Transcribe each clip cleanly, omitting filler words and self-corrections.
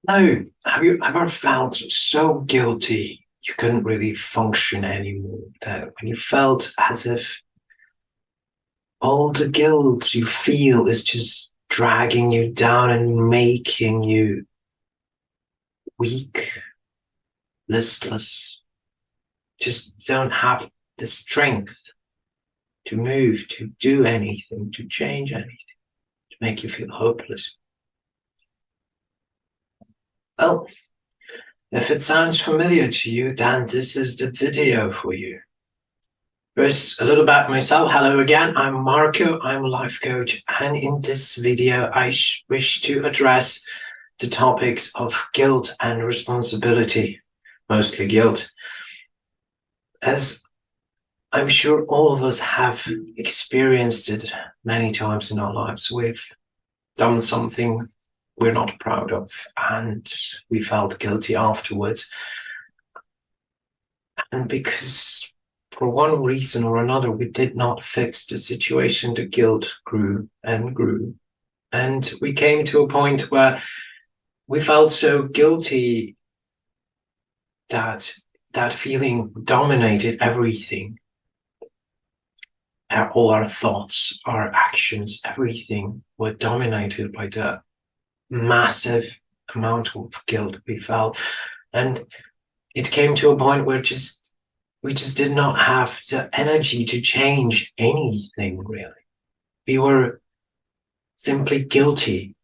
No, have you ever felt so guilty you couldn't really function anymore? That when you felt as if all the guilt you feel is just dragging you down and making you weak, listless, just don't have the strength to move, to do anything, to change anything, to make you feel hopeless. Well, if it sounds familiar to you, then this is the video for you. First, a little about myself. Hello again, I'm Marco, I'm a life coach, and in this video I wish to address the topics of guilt and responsibility, mostly guilt. As I'm sure all of us have experienced it many times in our lives, we've done something we're not proud of and we felt guilty afterwards. And because for one reason or another, we did not fix the situation, the guilt grew and grew. And we came to a point where we felt so guilty that that feeling dominated everything. All our thoughts, our actions, everything were dominated by the massive amount of guilt we felt. And it came to a point where we just did not have the energy to change anything, really. We were simply guilty.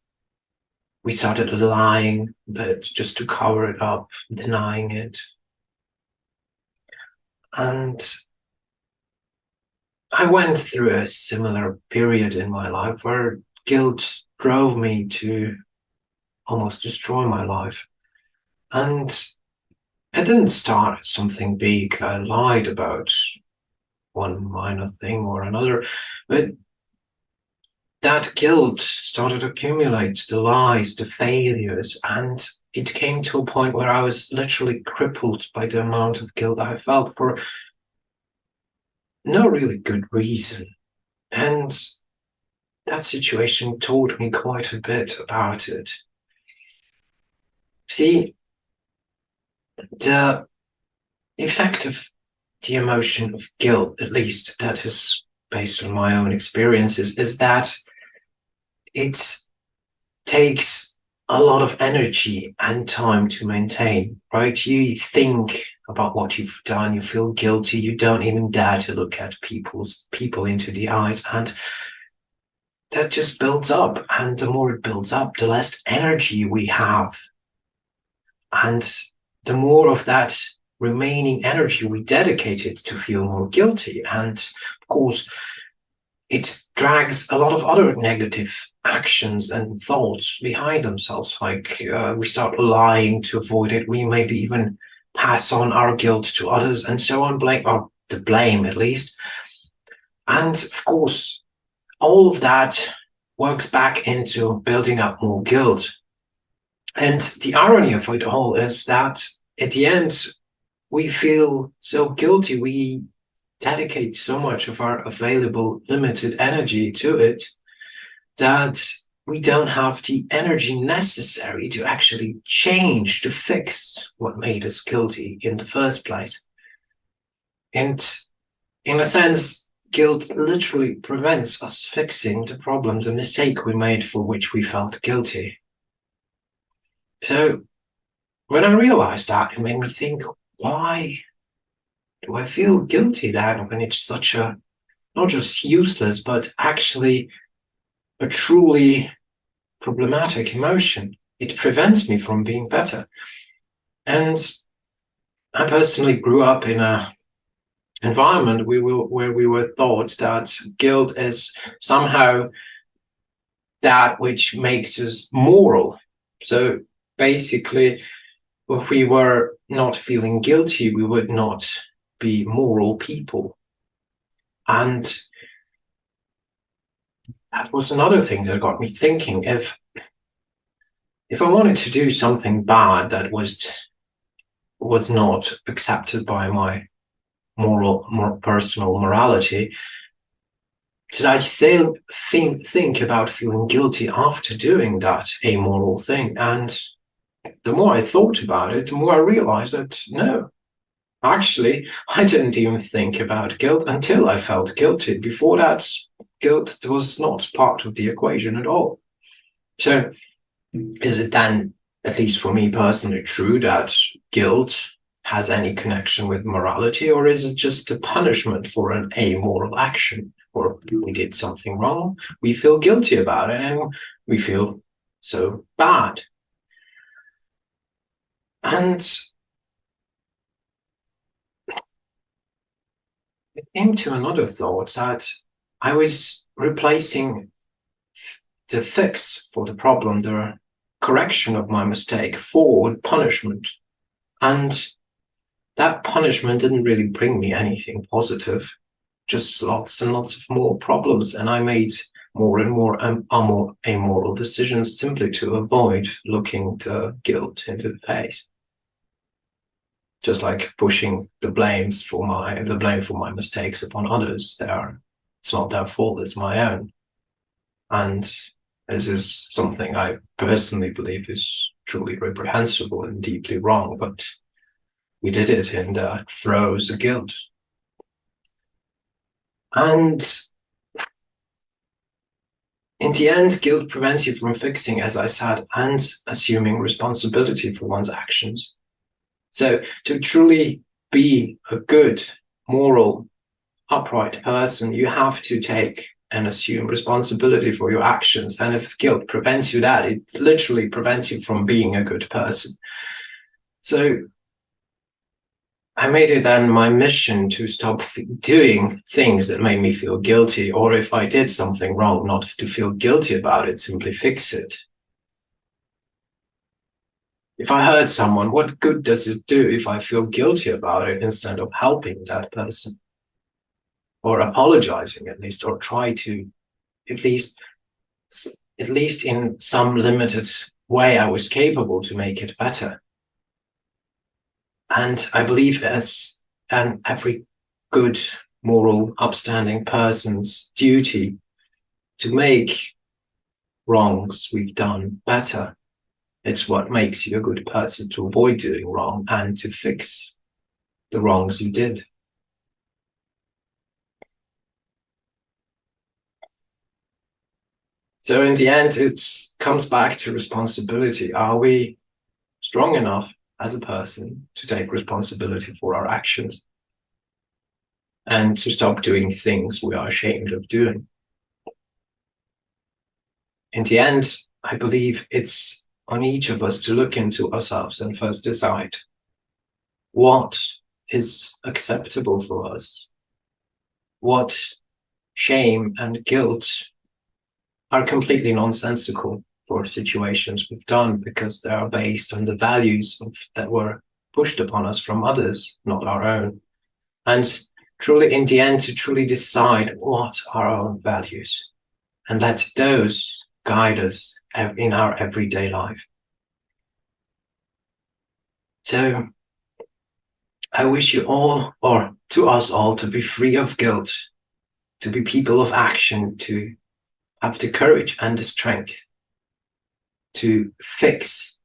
We started lying, but just to cover it up, denying it. And I went through a similar period in my life where guilt drove me to almost destroy my life. And I didn't start something big. I lied about one minor thing or another, but that guilt started to accumulate, the lies, the failures, and it came to a point where I was literally crippled by the amount of guilt I felt for no really good reason. And that situation taught me quite a bit about it. See, the effect of the emotion of guilt, at least that is based on my own experiences, is that it takes a lot of energy and time to maintain, right? You think about what you've done, you feel guilty, you don't even dare to look at people into the eyes, and that just builds up. And the more it builds up, the less energy we have. And the more of that remaining energy we dedicate it to feel more guilty. And of course, it drags a lot of other negative actions and thoughts behind themselves. Like we start lying to avoid it. We maybe even pass on our guilt to others and so on, or the blame at least. And of course, all of that works back into building up more guilt. And the irony of it all is that at the end, we feel so guilty. We dedicate so much of our available limited energy to it that we don't have the energy necessary to actually change, to fix what made us guilty in the first place. And in a sense, guilt literally prevents us fixing the problem, the mistake we made for which we felt guilty. So when I realized that, it made me think, why do I feel guilty then when it's such a, not just useless, but actually a truly problematic emotion? It prevents me from being better. And I personally grew up in a environment where we were taught that guilt is somehow that which makes us moral. So basically, if we were not feeling guilty, we would not be moral people. And that was another thing that got me thinking. If I wanted to do something bad that was not accepted by my personal morality, did I think about feeling guilty after doing that amoral thing? And the more I thought about it, the more I realized that no, actually, I didn't even think about guilt until I felt guilty. Before that, guilt was not part of the equation at all. So is it then, at least for me personally, true that guilt has any connection with morality, or is it just a punishment for an amoral action? Or we did something wrong, we feel guilty about it, and we feel so bad. And it came to another thought that I was replacing the fix for the problem, the correction of my mistake, for punishment. And that punishment didn't really bring me anything positive, just lots and lots of more problems. And I made more and more amoral decisions simply to avoid looking the guilt into the face. Just like pushing the blame for my mistakes upon others. It's not their fault, it's my own. And this is something I personally believe is truly reprehensible and deeply wrong, but we did it in the throes of guilt. And in the end, guilt prevents you from fixing, as I said, and assuming responsibility for one's actions. So to truly be a good, moral, upright person, you have to take and assume responsibility for your actions. And if guilt prevents you that, it literally prevents you from being a good person. So I made it then my mission to stop doing things that made me feel guilty, or if I did something wrong, not to feel guilty about it, simply fix it. If I hurt someone, what good does it do if I feel guilty about it instead of helping that person? Or apologizing at least, or try to, at least in some limited way I was capable to make it better. And I believe it's every good, moral, upstanding person's duty to make wrongs we've done better. It's what makes you a good person, to avoid doing wrong and to fix the wrongs you did. So in the end, it comes back to responsibility. Are we strong enough as a person to take responsibility for our actions and to stop doing things we are ashamed of doing? In the end, I believe it's on each of us to look into ourselves and first decide what is acceptable for us, what shame and guilt are completely nonsensical for situations we've done, because they are based on the values that were pushed upon us from others, not our own. And truly, in the end, to truly decide what are our own values and let those guide us in our everyday life. So I wish you all, or to us all, to be free of guilt, to be people of action, to have the courage and the strength to fix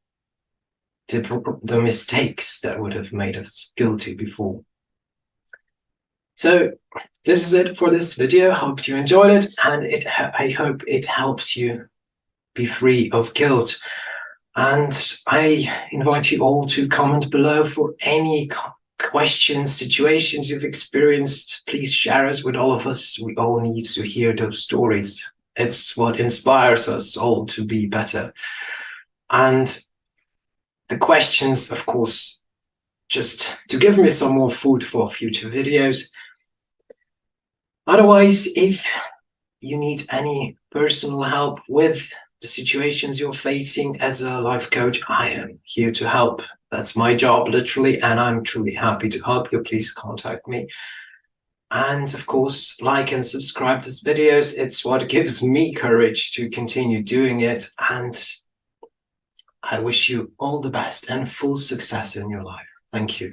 the mistakes that would have made us guilty before. So this is it for this video. Hope you enjoyed it, and I hope it helps you be free of guilt. And I invite you all to comment below for any questions, situations you've experienced. Please share us with all of us. We all need to hear those stories. It's what inspires us all to be better. And the questions, of course, just to give me some more food for future videos. Otherwise, if you need any personal help with the situations you're facing as a life coach, I am here to help. That's my job, literally, and I'm truly happy to help you. Please contact me. And of course, like and subscribe to these videos. It's what gives me courage to continue doing it. And I wish you all the best and full success in your life. Thank you.